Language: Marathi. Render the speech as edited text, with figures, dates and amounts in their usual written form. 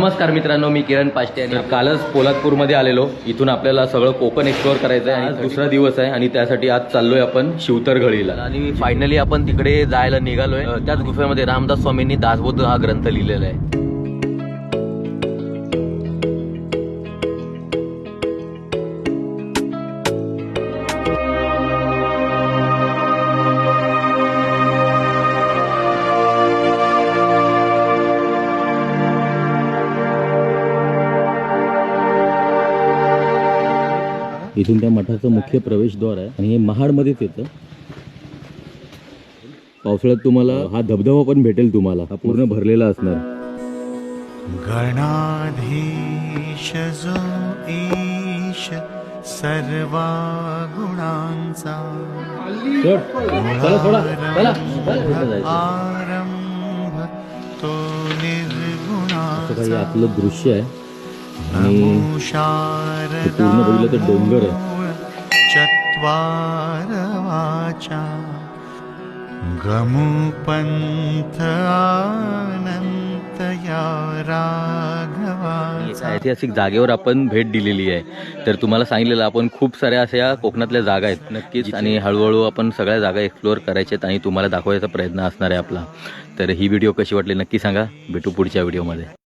नमस्कार मित्रांनो, मी किरण पाष्टे आणि कालच पोलादपूरमध्ये आलेलो. इथून आपल्याला सगळं कोकण एक्सप्लोअर करायचं आहे आणि दुसरा दिवस आहे आणि त्यासाठी आज चाललोय आपण शिवतरगळीला. आणि फायनली आपण तिकडे जायला निघालोय. त्याच गुफेमध्ये रामदास स्वामींनी दासबोध हा ग्रंथ लिहिलेला आहे. इथून त्या मठाचं मुख्य प्रवेशद्वार आहे आणि हे महाडमध्येच येतं. पावसाळ्यात तुम्हाला हा धबधबा पण भेटेल. तुम्हाला हा पूर्ण भरलेला असणार. गणाधीश जो ईश सर्वा गुणांचा आरंभ तो निर्गुणाचा. आपलं दृश्य आहे आणि पूर्ण बघितलं तर डोंगर आहे. चत्वार वाचा गमुपंथ अनंत या राघवा. ऐतिहासिक जागेवर आपण भेट दिलेली आहे. तर तुम्हाला सांगितलेलं आपण खूप साऱ्या अशा कोकणातल्या जागा आहेत नक्कीच, आणि हळूहळू आपण सगळ्या जागा एक्सप्लोअर करायच्यात आणि तुम्हाला दाखवायचा प्रयत्न असणार आहे आपला. तर ही व्हिडिओ कशी वाटली नक्की सांगा. भेटू पुढच्या व्हिडिओमध्ये.